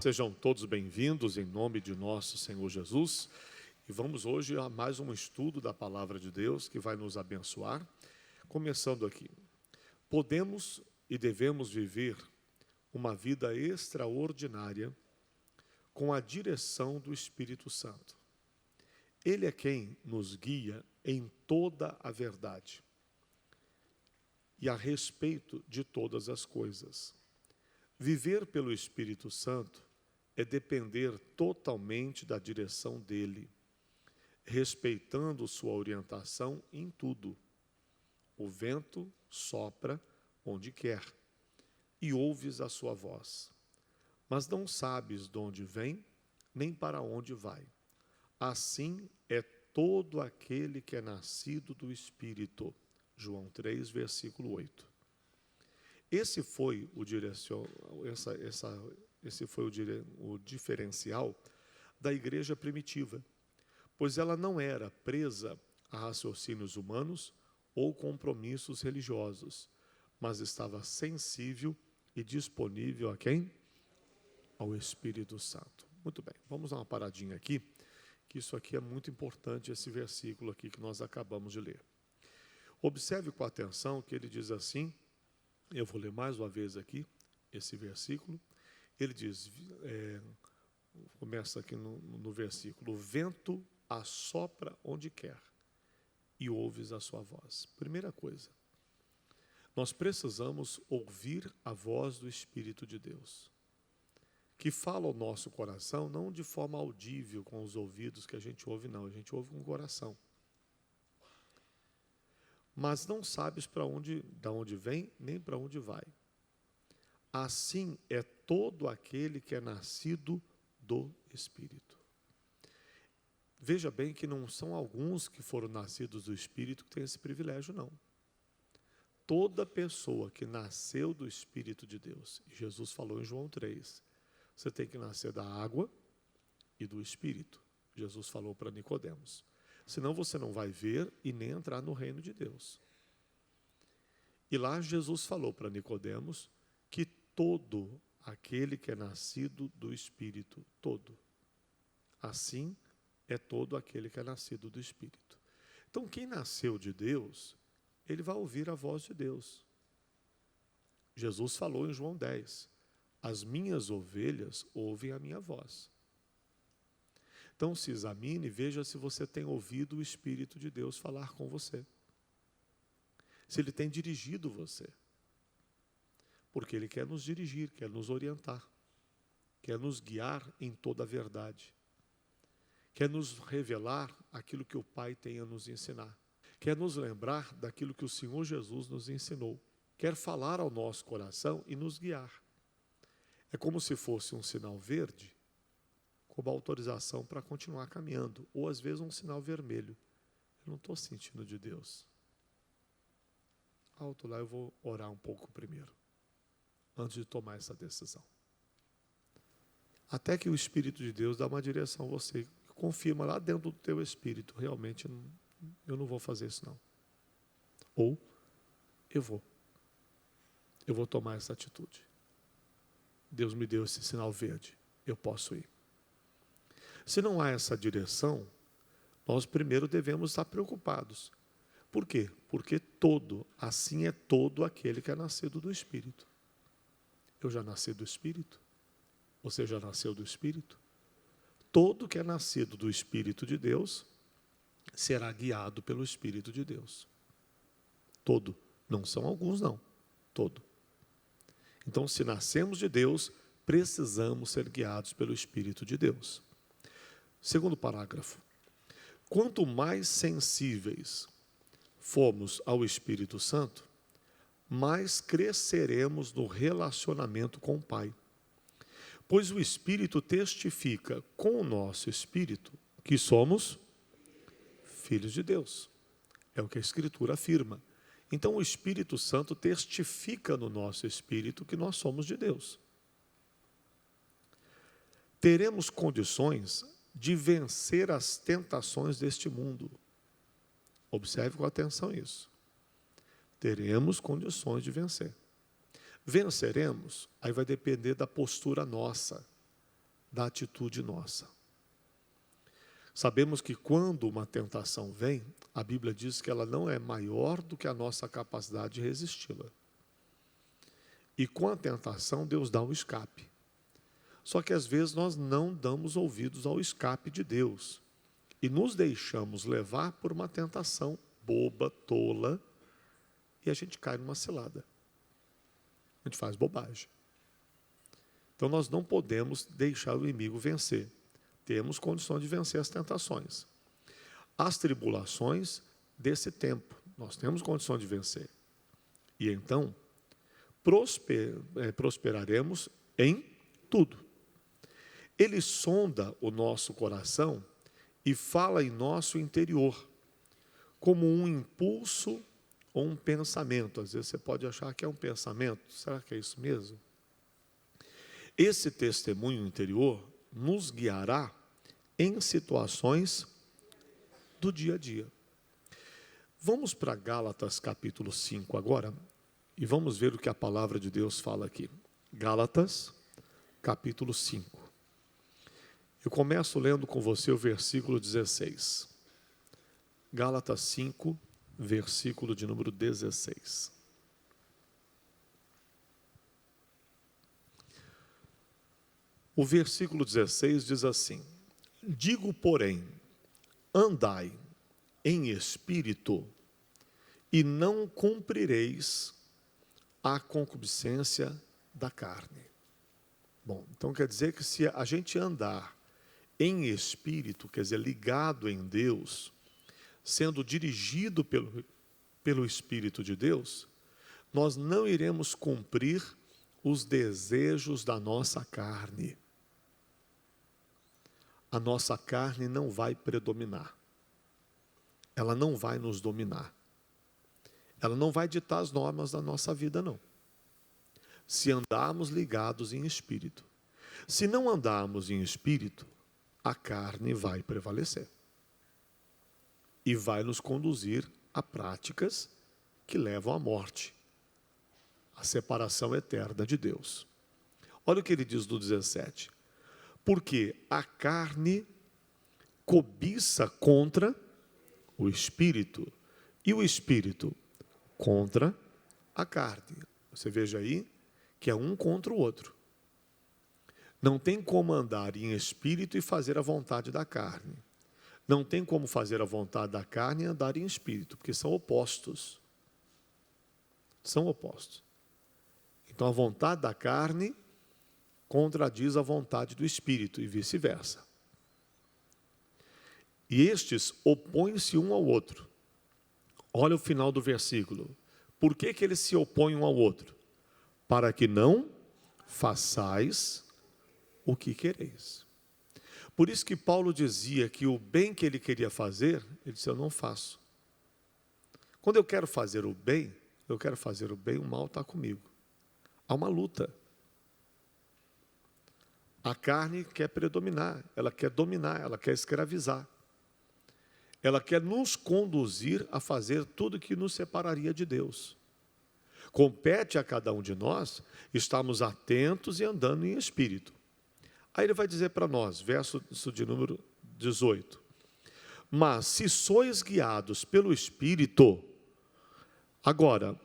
Sejam todos bem-vindos em nome de nosso Senhor Jesus. E vamos hoje a mais um estudo da Palavra de Deus que vai nos abençoar. Começando aqui. Podemos e devemos viver uma vida extraordinária com a direção do Espírito Santo. Ele é quem nos guia em toda a verdade e a respeito de todas as coisas. Viver pelo Espírito Santo é depender totalmente da direção dele, respeitando sua orientação em tudo. O vento sopra onde quer e ouves a sua voz, mas não sabes de onde vem, nem para onde vai. Assim é todo aquele que é nascido do Espírito. João 3, versículo 8. Esse foi o diferencial da igreja primitiva, pois ela não era presa a raciocínios humanos ou compromissos religiosos, mas estava sensível e disponível a quem? Ao Espírito Santo. Muito bem, vamos dar uma paradinha aqui, que isso aqui é muito importante, esse versículo aqui que nós acabamos de ler. Observe com atenção que ele diz assim, eu vou ler mais uma vez aqui, esse versículo. Ele diz, começa aqui no versículo, o vento assopra onde quer e ouves a sua voz. Primeira coisa, nós precisamos ouvir a voz do Espírito de Deus, que fala ao nosso coração, não de forma audível, com os ouvidos que a gente ouve, não, a gente ouve com o coração. Mas não sabes de onde vem, nem para onde vai. Assim é todo aquele que é nascido do Espírito. Veja bem que não são alguns que foram nascidos do Espírito que têm esse privilégio, não. Toda pessoa que nasceu do Espírito de Deus, Jesus falou em João 3, você tem que nascer da água e do Espírito. Jesus falou para Nicodemos. Senão você não vai ver e nem entrar no reino de Deus. E lá Jesus falou para Nicodemos que todo aquele que é nascido do Espírito, todo. Assim é todo aquele que é nascido do Espírito. Então quem nasceu de Deus, ele vai ouvir a voz de Deus. Jesus falou em João 10, as minhas ovelhas ouvem a minha voz. Então se examine e veja se você tem ouvido o Espírito de Deus falar com você. Se ele tem dirigido você. Porque ele quer nos dirigir, quer nos orientar, quer nos guiar em toda a verdade. Quer nos revelar aquilo que o Pai tem a nos ensinar. Quer nos lembrar daquilo que o Senhor Jesus nos ensinou. Quer falar ao nosso coração e nos guiar. É como se fosse um sinal verde, com uma autorização para continuar caminhando, ou às vezes um sinal vermelho. Eu não estou sentindo de Deus. Alto lá, eu vou orar um pouco primeiro, antes de tomar essa decisão. Até que o Espírito de Deus dá uma direção a você, confirma lá dentro do teu espírito, realmente eu não vou fazer isso não. Ou eu vou tomar essa atitude. Deus me deu esse sinal verde, eu posso ir. Se não há essa direção, nós primeiro devemos estar preocupados. Por quê? Porque assim é todo aquele que é nascido do Espírito. Eu já nasci do Espírito? Você já nasceu do Espírito? Todo que é nascido do Espírito de Deus será guiado pelo Espírito de Deus. Todo. Não são alguns, não. Todo. Então, se nascemos de Deus, precisamos ser guiados pelo Espírito de Deus. Segundo parágrafo. Quanto mais sensíveis formos ao Espírito Santo, mais cresceremos no relacionamento com o Pai. Pois o Espírito testifica com o nosso Espírito que somos filhos de Deus. É o que a Escritura afirma. Então o Espírito Santo testifica no nosso espírito que nós somos de Deus. Teremos condições de vencer as tentações deste mundo. Observe com atenção isso. Teremos condições de vencer. Venceremos, aí vai depender da postura nossa. da atitude nossa. Sabemos que quando uma tentação vem, a Bíblia diz que ela não é maior do que a nossa capacidade de resisti-la. E com a tentação, Deus dá um escape. Só que às vezes nós não damos ouvidos ao escape de Deus e nos deixamos levar por uma tentação boba, tola, e a gente cai numa cilada. A gente faz bobagem. Então nós não podemos deixar o inimigo vencer. Temos condições de vencer as tentações. As tribulações desse tempo, nós temos condições de vencer. E então, prosperaremos em tudo. Ele sonda o nosso coração e fala em nosso interior, como um impulso ou um pensamento. Às vezes você pode achar que é um pensamento. Será que é isso mesmo? Esse testemunho interior nos guiará em situações do dia a dia. Vamos para Gálatas capítulo 5 agora e vamos ver o que a palavra de Deus fala aqui. Gálatas capítulo 5. Eu começo lendo com você o versículo 16. Gálatas 5, versículo de número 16. O versículo 16 diz assim: digo, porém, andai em espírito, e não cumprireis a concupiscência da carne. Bom, então quer dizer que se a gente andar em espírito, quer dizer, ligado em Deus, sendo dirigido pelo Espírito de Deus, nós não iremos cumprir os desejos da nossa carne. A nossa carne não vai predominar. Ela não vai nos dominar. Ela não vai ditar as normas da nossa vida, não. Se andarmos ligados em espírito. Se não andarmos em espírito, a carne vai prevalecer. E vai nos conduzir a práticas que levam à morte. A separação eterna de Deus. Olha o que ele diz no 17. Porque a carne cobiça contra o espírito, e o espírito contra a carne. Você veja aí que é um contra o outro. Não tem como andar em espírito e fazer a vontade da carne. Não tem como fazer a vontade da carne e andar em espírito, porque são opostos. São opostos. Então a vontade da carne contradiz a vontade do espírito e vice-versa. E estes opõem-se um ao outro. Olha o final do versículo. Por que eles se opõem um ao outro? Para que não façais o que quereis. Por isso que Paulo dizia que o bem que ele queria fazer, ele disse, eu não faço. Quando eu quero fazer o bem, o mal está comigo. Há uma luta. A carne quer predominar, ela quer dominar, ela quer escravizar. Ela quer nos conduzir a fazer tudo que nos separaria de Deus. Compete a cada um de nós estarmos atentos e andando em espírito. Aí ele vai dizer para nós, verso de número 18. Mas se sois guiados pelo Espírito, agora,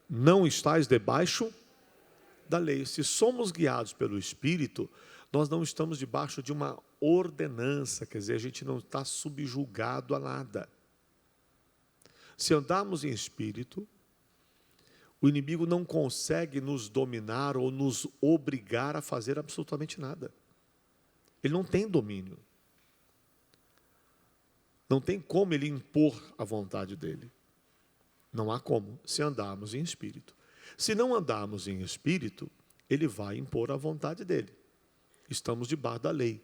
não estáis debaixo da lei. Se somos guiados pelo Espírito, nós não estamos debaixo de uma ordenança, quer dizer, a gente não está subjugado a nada. Se andarmos em Espírito, o inimigo não consegue nos dominar ou nos obrigar a fazer absolutamente nada. Ele não tem domínio. Não tem como ele impor a vontade dele. Não há como, se andarmos em espírito. Se não andarmos em espírito, ele vai impor a vontade dele. Estamos debaixo da lei.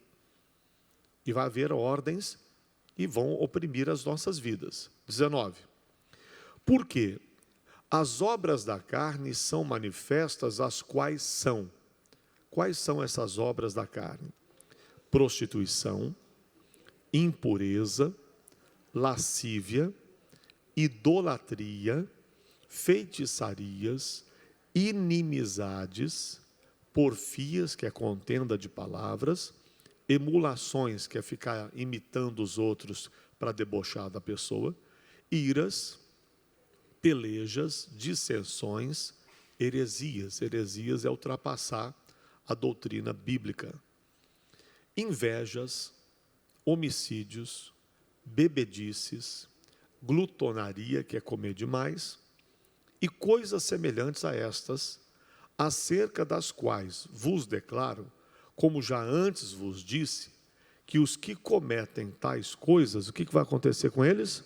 E vai haver ordens e vão oprimir as nossas vidas. 19. Porque as obras da carne são manifestas, as quais são. Quais são essas obras da carne? Prostituição, impureza, lascívia, idolatria, feitiçarias, inimizades, porfias, que é contenda de palavras, emulações, que é ficar imitando os outros para debochar da pessoa, iras, pelejas, dissensões, heresias. Heresias é ultrapassar a doutrina bíblica. Invejas, homicídios, bebedices, glutonaria, que é comer demais, e coisas semelhantes a estas, acerca das quais vos declaro, como já antes vos disse, que os que cometem tais coisas, o que vai acontecer com eles?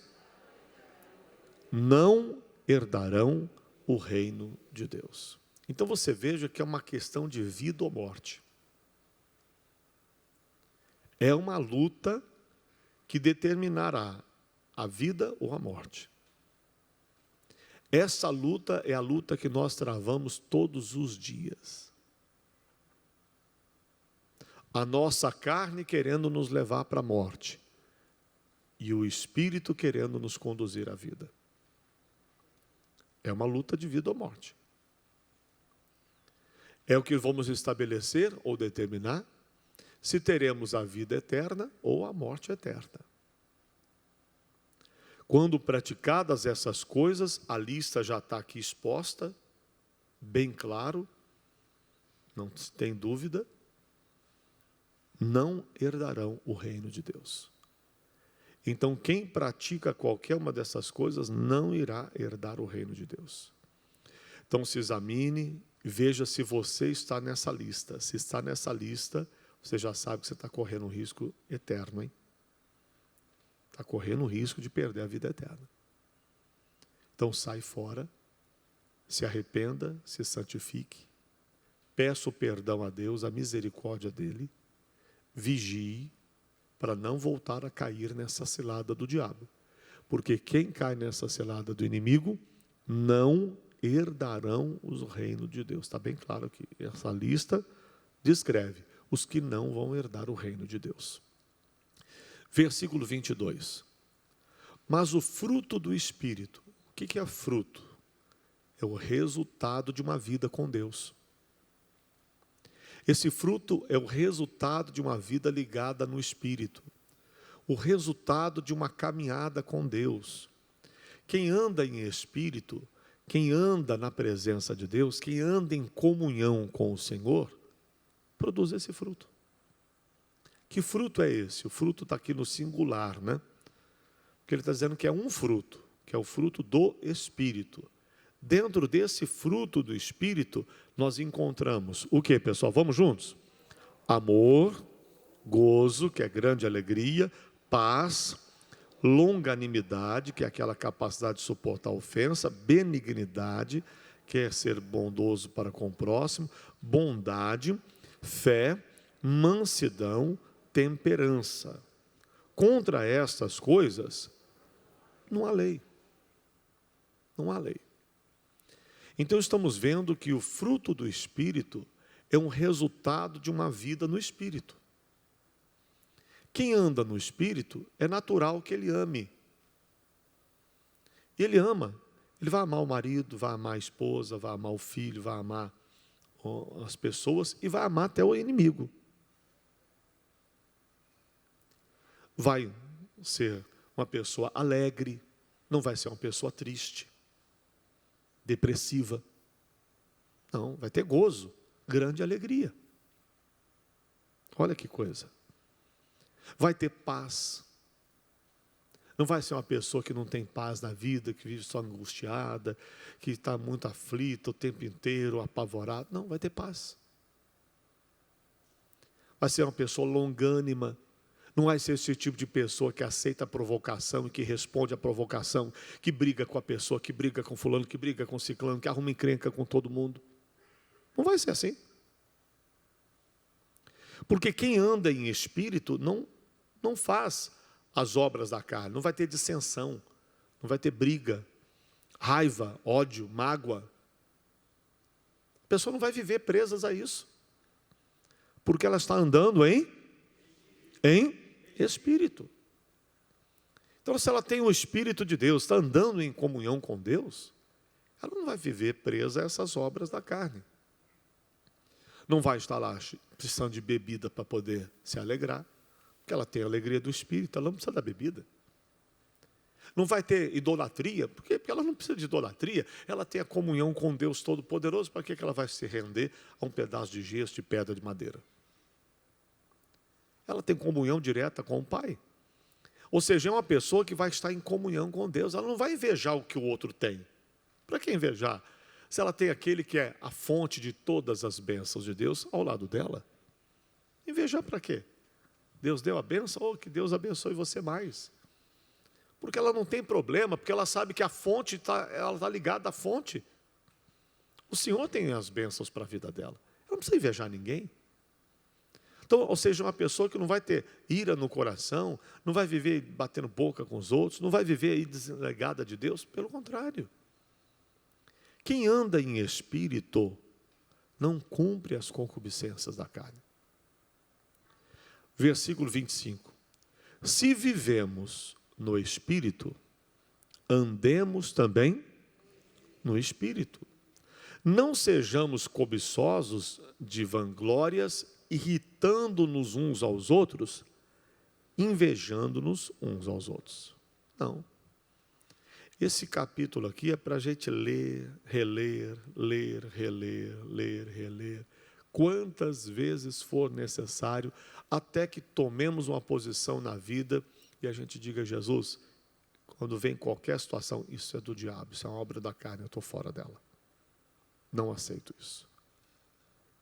Não herdarão o reino de Deus. Então você veja que é uma questão de vida ou morte. É uma luta que determinará a vida ou a morte. Essa luta é a luta que nós travamos todos os dias. A nossa carne querendo nos levar para a morte e o Espírito querendo nos conduzir à vida. É uma luta de vida ou morte. É o que vamos estabelecer ou determinar se teremos a vida eterna ou a morte eterna. Quando praticadas essas coisas, a lista já está aqui exposta, bem claro, não tem dúvida, não herdarão o reino de Deus. Então, quem pratica qualquer uma dessas coisas não irá herdar o reino de Deus. Então, se examine, veja se você está nessa lista. Se está nessa lista, você já sabe que você está correndo um risco eterno, hein? Está correndo o risco de perder a vida eterna. Então sai fora, se arrependa, se santifique, peça o perdão a Deus, a misericórdia dele, vigie para não voltar a cair nessa cilada do diabo. Porque quem cai nessa cilada do inimigo não herdarão o reino de Deus. Está bem claro que essa lista descreve os que não vão herdar o reino de Deus. Versículo 22. Mas o fruto do Espírito, o que é fruto? É o resultado de uma vida com Deus. Esse fruto é o resultado de uma vida ligada no Espírito. O resultado de uma caminhada com Deus. Quem anda em Espírito, quem anda na presença de Deus, quem anda em comunhão com o Senhor, produz esse fruto. Que fruto é esse? O fruto está aqui no singular, né? Porque ele está dizendo que é um fruto, que é o fruto do Espírito. Dentro desse fruto do Espírito, nós encontramos o que, pessoal? Vamos juntos? Amor, gozo, que é grande alegria, paz, longanimidade, que é aquela capacidade de suportar a ofensa, benignidade, que é ser bondoso para com o próximo, bondade, fé, mansidão, temperança. Contra estas coisas, não há lei. Não há lei. Então estamos vendo que o fruto do Espírito é um resultado de uma vida no Espírito. Quem anda no Espírito, é natural que ele ame. E ele ama. Ele vai amar o marido, vai amar a esposa, vai amar o filho, vai amar as pessoas e vai amar até o inimigo. Vai ser uma pessoa alegre, não vai ser uma pessoa triste, depressiva. Não, vai ter gozo, grande alegria. Olha que coisa. Vai ter paz. Não vai ser uma pessoa que não tem paz na vida, que vive só angustiada, que está muito aflita o tempo inteiro, apavorada. Não, vai ter paz. Vai ser uma pessoa longânima. Não vai ser esse tipo de pessoa que aceita a provocação e que responde à provocação, que briga com a pessoa, que briga com fulano, que briga com ciclano, que arruma encrenca com todo mundo. Não vai ser assim. Porque quem anda em espírito não faz as obras da carne, não vai ter dissensão, não vai ter briga, raiva, ódio, mágoa. A pessoa não vai viver presas a isso, porque ela está andando em espírito. Então, se ela tem o Espírito de Deus, está andando em comunhão com Deus, ela não vai viver presa a essas obras da carne. Não vai estar lá precisando de bebida para poder se alegrar, porque ela tem a alegria do Espírito, ela não precisa da bebida. Não vai ter idolatria, porque ela não precisa de idolatria, ela tem a comunhão com Deus Todo-Poderoso, para que ela vai se render a um pedaço de gesso, de pedra, de madeira? Ela tem comunhão direta com o Pai. Ou seja, é uma pessoa que vai estar em comunhão com Deus, ela não vai invejar o que o outro tem. Para que invejar? Se ela tem aquele que é a fonte de todas as bênçãos de Deus ao lado dela. Invejar para quê? Deus deu a bênção, ou que Deus abençoe você mais. Porque ela não tem problema, porque ela sabe que a fonte ela está ligada à fonte. O Senhor tem as bênçãos para a vida dela. Ela não precisa invejar ninguém. Então, ou seja, uma pessoa que não vai ter ira no coração, não vai viver batendo boca com os outros, não vai viver aí desligada de Deus, pelo contrário. Quem anda em espírito não cumpre as concupiscências da carne. Versículo 25. Se vivemos no espírito, andemos também no espírito. Não sejamos cobiçosos de vanglórias, irritando-nos uns aos outros, invejando-nos uns aos outros. Não. Esse capítulo aqui é para a gente ler, reler, ler, reler, ler, reler, quantas vezes for necessário, até que tomemos uma posição na vida e a gente diga: Jesus, quando vem qualquer situação, isso é do diabo, isso é uma obra da carne, eu estou fora dela. Não aceito isso.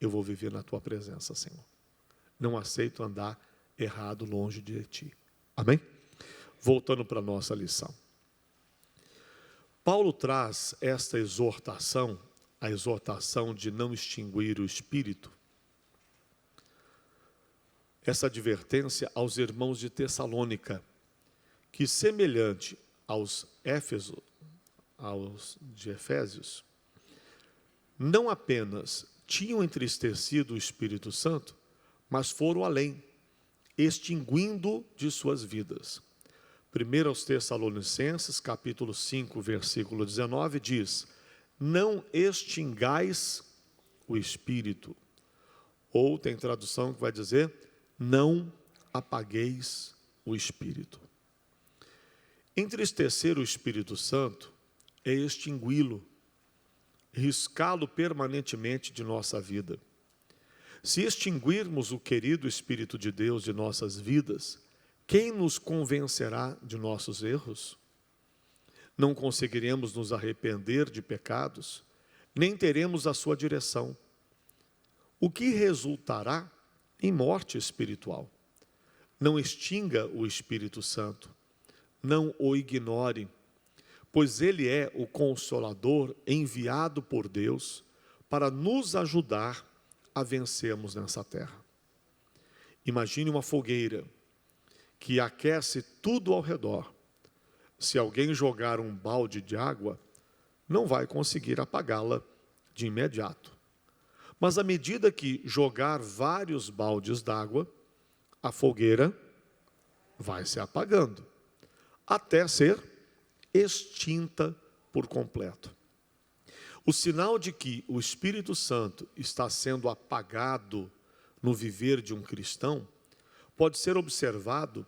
Eu vou viver na tua presença, Senhor. Não aceito andar errado longe de ti. Amém? Voltando para a nossa lição. Paulo traz esta exortação, a exortação de não extinguir o espírito, essa advertência aos irmãos de Tessalônica, que semelhante aos de Efésios, não apenas tinham entristecido o Espírito Santo, mas foram além, extinguindo de suas vidas. 1 aos Tessalonicenses, capítulo 5, versículo 19, diz: não extingais o Espírito. Ou tem tradução que vai dizer: não apagueis o Espírito. Entristecer o Espírito Santo é extingui-lo, riscá-lo permanentemente de nossa vida. Se extinguirmos o querido Espírito de Deus de nossas vidas, quem nos convencerá de nossos erros? Não conseguiremos nos arrepender de pecados, nem teremos a sua direção, o que resultará em morte espiritual. Não extinga o Espírito Santo, não o ignore, pois ele é o Consolador enviado por Deus para nos ajudar a vencermos nessa terra. Imagine uma fogueira que aquece tudo ao redor. Se alguém jogar um balde de água, não vai conseguir apagá-la de imediato. Mas à medida que jogar vários baldes d'água, a fogueira vai se apagando, até ser extinta por completo. O sinal de que o Espírito Santo está sendo apagado no viver de um cristão pode ser observado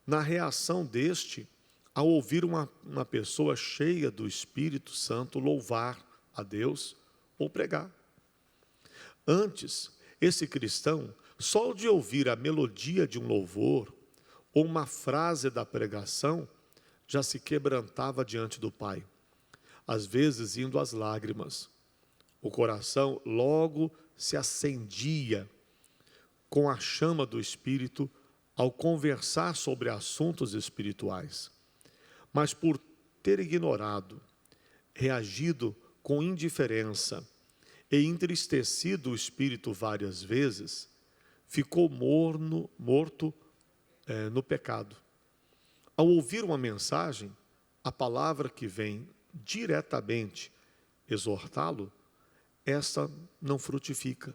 na reação deste ao ouvir uma pessoa cheia do Espírito Santo louvar a Deus ou pregar. Antes, esse cristão, só de ouvir a melodia de um louvor ou uma frase da pregação, já se quebrantava diante do Pai, às vezes indo às lágrimas. O coração logo se acendia com a chama do Espírito ao conversar sobre assuntos espirituais. Mas por ter ignorado, reagido com indiferença e entristecido o Espírito várias vezes, ficou morto no pecado. Ao ouvir uma mensagem, a palavra que vem diretamente exortá-lo, essa não frutifica,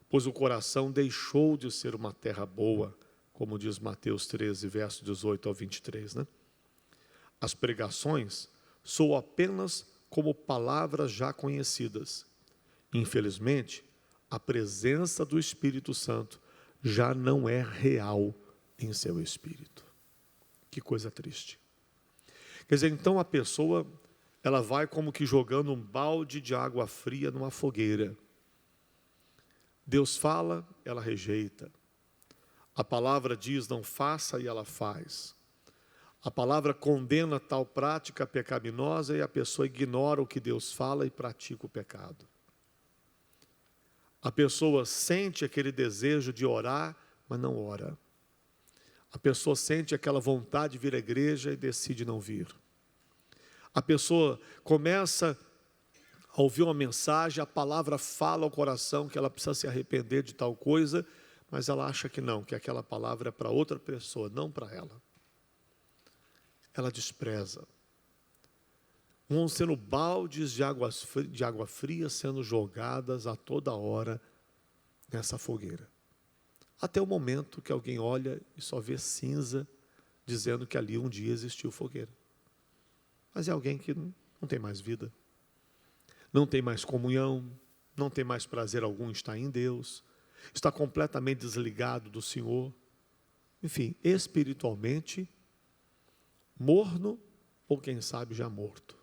pois o coração deixou de ser uma terra boa, como diz Mateus 13, verso 18 ao 23, né? As pregações soam apenas como palavras já conhecidas. Infelizmente, a presença do Espírito Santo já não é real em seu espírito. Que coisa triste. Quer dizer, então a pessoa, ela vai como que jogando um balde de água fria numa fogueira. Deus fala, ela rejeita. A palavra diz, não faça, e ela faz. A palavra condena tal prática pecaminosa e a pessoa ignora o que Deus fala e pratica o pecado. A pessoa sente aquele desejo de orar, mas não ora. A pessoa sente aquela vontade de vir à igreja e decide não vir. A pessoa começa a ouvir uma mensagem, a palavra fala ao coração que ela precisa se arrepender de tal coisa, mas ela acha que não, que aquela palavra é para outra pessoa, não para ela. Ela despreza. Vão sendo baldes de água fria sendo jogadas a toda hora nessa fogueira. Até o momento que alguém olha e só vê cinza, dizendo que ali um dia existiu fogueira. Mas é alguém que não tem mais vida, não tem mais comunhão, não tem mais prazer algum em estar em Deus, está completamente desligado do Senhor. Enfim, espiritualmente, morno ou quem sabe já morto.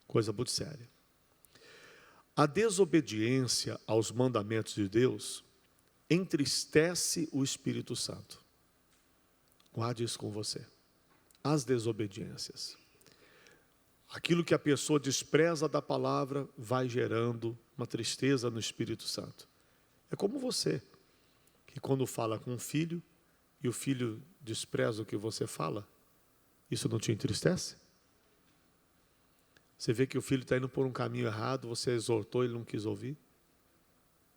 Coisa muito séria. A desobediência aos mandamentos de Deus entristece o Espírito Santo. Guarde isso com você. As desobediências. Aquilo que a pessoa despreza da palavra vai gerando uma tristeza no Espírito Santo. É como você, que quando fala com um filho, e o filho despreza o que você fala, isso não te entristece? Você vê que o filho está indo por um caminho errado, você exortou, ele não quis ouvir,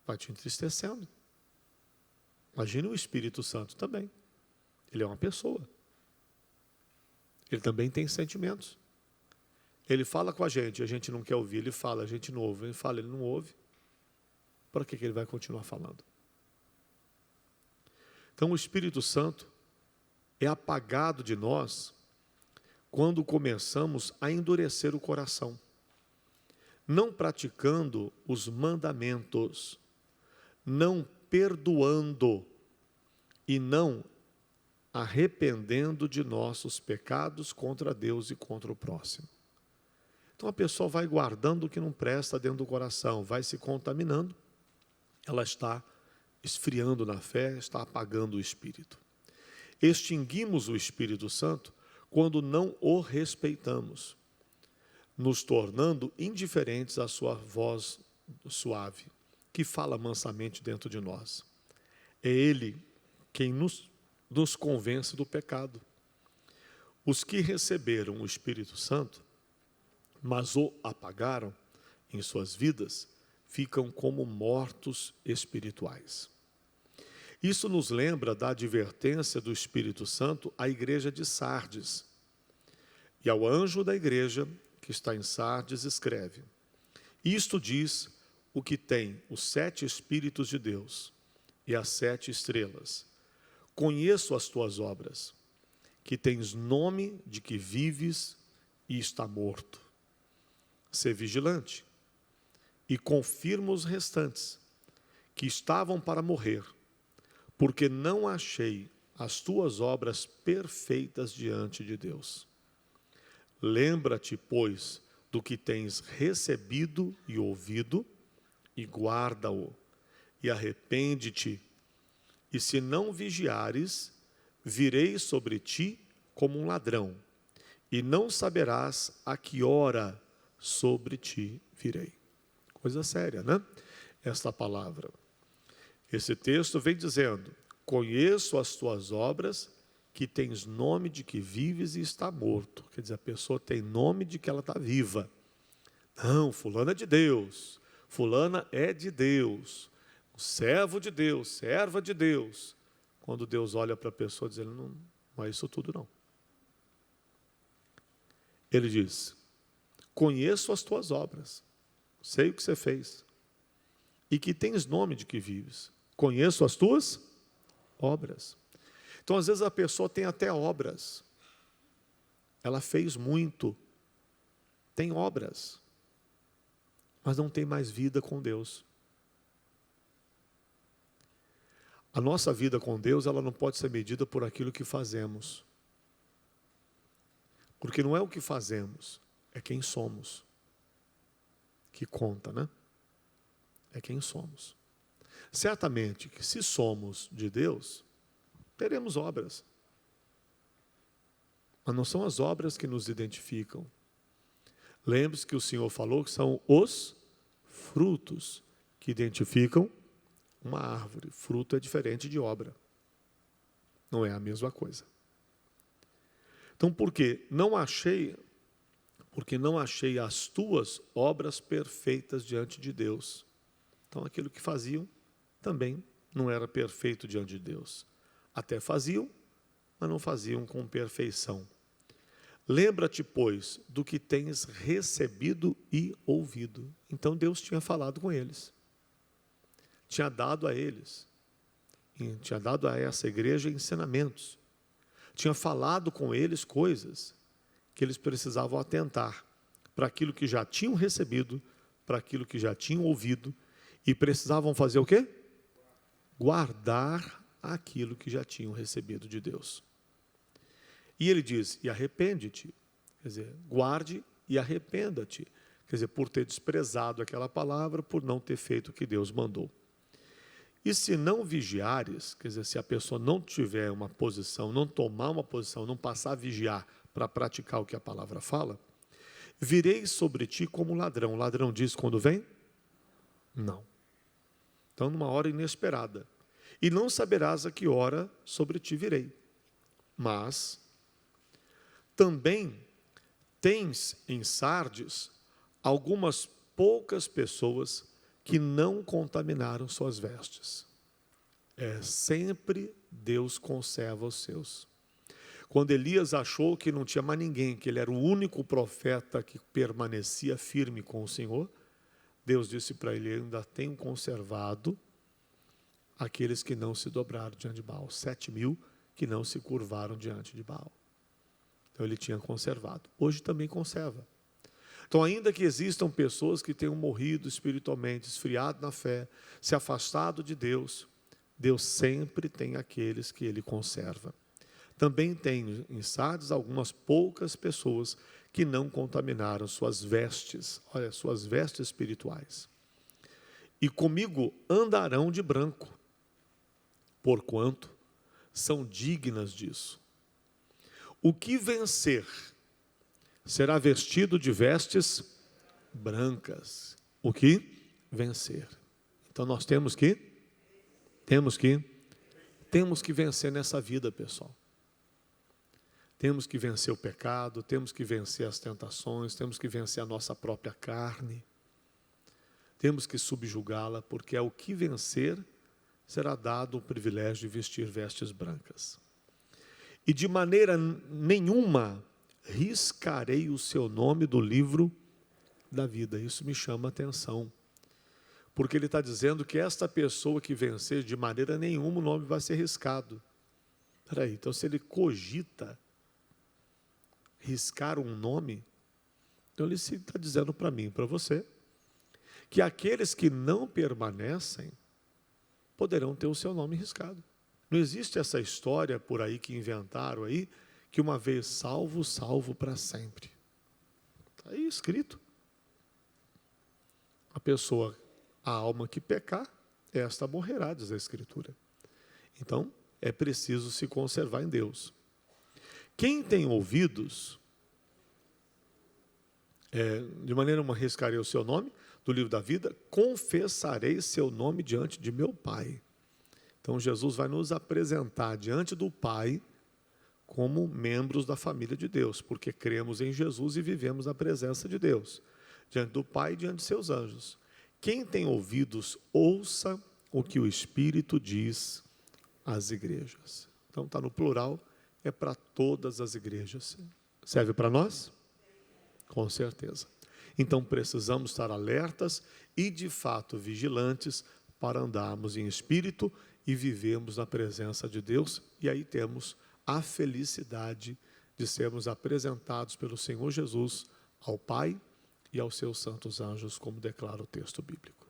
vai te entristecendo. Imagine o Espírito Santo também. Ele é uma pessoa. Ele também tem sentimentos. Ele fala com a gente não quer ouvir, ele fala, a gente não ouve, ele fala, ele não ouve. Para que ele vai continuar falando? Então o Espírito Santo é apagado de nós quando começamos a endurecer o coração, não praticando os mandamentos, não perdoando e não arrependendo de nossos pecados contra Deus e contra o próximo. Então a pessoa vai guardando o que não presta dentro do coração, vai se contaminando, ela está esfriando na fé, está apagando o Espírito. Extinguimos o Espírito Santo quando não o respeitamos, nos tornando indiferentes à sua voz suave, que fala mansamente dentro de nós. É Ele quem nos convence do pecado. Os que receberam o Espírito Santo, mas o apagaram em suas vidas, ficam como mortos espirituais. Isso nos lembra da advertência do Espírito Santo à igreja de Sardes. E ao anjo da igreja que está em Sardes escreve: isto diz o que tem os 7 Espíritos de Deus e as 7 estrelas. Conheço as tuas obras, que tens nome de que vives e está morto. Sê vigilante e confirma os restantes, que estavam para morrer, porque não achei as tuas obras perfeitas diante de Deus. Lembra-te, pois, do que tens recebido e ouvido, e guarda-o, e arrepende-te. E se não vigiares, virei sobre ti como um ladrão, e não saberás a que hora sobre ti virei. Coisa séria, né? Esta palavra. Esse texto vem dizendo: conheço as tuas obras, que tens nome de que vives e está morto. Quer dizer, a pessoa tem nome de que ela está viva. Não, fulano é de Deus, fulana é de Deus, servo de Deus, serva de Deus. Quando Deus olha para a pessoa, dizendo, não é isso tudo não. Ele diz: conheço as tuas obras, sei o que você fez, e que tens nome de que vives. Conheço as tuas obras. Então, às vezes, a pessoa tem até obras. Ela fez muito. Tem obras. Mas não tem mais vida com Deus. A nossa vida com Deus, ela não pode ser medida por aquilo que fazemos. Porque não é o que fazemos, é quem somos que conta, né? É quem somos. Certamente que se somos de Deus, teremos obras. Mas não são as obras que nos identificam. Lembre-se que o Senhor falou que são os frutos que identificam uma árvore. Fruto é diferente de obra. Não é a mesma coisa. Então, porque não achei as tuas obras perfeitas diante de Deus. Então, aquilo que faziam também não era perfeito diante de Deus. Até faziam, mas não faziam com perfeição. Lembra-te, pois, do que tens recebido e ouvido. Então, Deus tinha falado com eles. Tinha dado a eles, tinha dado a essa igreja ensinamentos. Tinha falado com eles coisas que eles precisavam atentar para aquilo que já tinham recebido, para aquilo que já tinham ouvido, e precisavam fazer o quê? Guardar aquilo que já tinham recebido de Deus. E ele diz, e arrepende-te, quer dizer, guarde e arrependa-te, quer dizer, por ter desprezado aquela palavra, por não ter feito o que Deus mandou. E se não vigiares, quer dizer, se a pessoa não tiver uma posição, não tomar uma posição, não passar a vigiar para praticar o que a palavra fala, virei sobre ti como ladrão. O ladrão diz quando vem? Não. Então, numa hora inesperada. E não saberás a que hora sobre ti virei. Mas também tens em Sardes algumas poucas pessoas que não contaminaram suas vestes. Sempre Deus conserva os seus. Quando Elias achou que não tinha mais ninguém, que ele era o único profeta que permanecia firme com o Senhor, Deus disse para ele, eu ainda tenho conservado aqueles que não se dobraram diante de Baal, 7.000 que não se curvaram diante de Baal. Então ele tinha conservado. Hoje também conserva. Então, ainda que existam pessoas que tenham morrido espiritualmente, esfriado na fé, se afastado de Deus, Deus sempre tem aqueles que Ele conserva. Também tem em Sardes algumas poucas pessoas que não contaminaram suas vestes, olha, suas vestes espirituais. E comigo andarão de branco, porquanto são dignas disso. O que vencer será vestido de vestes brancas. O que vencer. Então nós temos que vencer nessa vida, pessoal. Temos que vencer o pecado, temos que vencer as tentações, temos que vencer a nossa própria carne. Temos que subjugá-la, porque é o que vencer será dado o privilégio de vestir vestes brancas. E de maneira nenhuma riscarei o seu nome do livro da vida. Isso me chama a atenção. Porque ele está dizendo que esta pessoa que vencer, de maneira nenhuma o nome vai ser riscado. Espera aí, então se ele cogita riscar um nome, então ele está dizendo para mim, para você, que aqueles que não permanecem poderão ter o seu nome riscado. Não existe essa história por aí que inventaram aí, que uma vez salvo, salvo para sempre. Está aí escrito. A pessoa, a alma que pecar, esta morrerá, diz a Escritura. Então, é preciso se conservar em Deus. Quem tem ouvidos, de maneira uma riscarei o seu nome do livro da vida, confessarei seu nome diante de meu Pai. Então, Jesus vai nos apresentar diante do Pai como membros da família de Deus, porque cremos em Jesus e vivemos na presença de Deus, diante do Pai e diante de seus anjos. Quem tem ouvidos, ouça o que o Espírito diz às igrejas. Então, está no plural, é para todas as igrejas. Serve para nós? Com certeza. Então, precisamos estar alertas e, de fato, vigilantes para andarmos em espírito e vivermos na presença de Deus. E aí temos a felicidade de sermos apresentados pelo Senhor Jesus ao Pai e aos seus santos anjos, como declara o texto bíblico.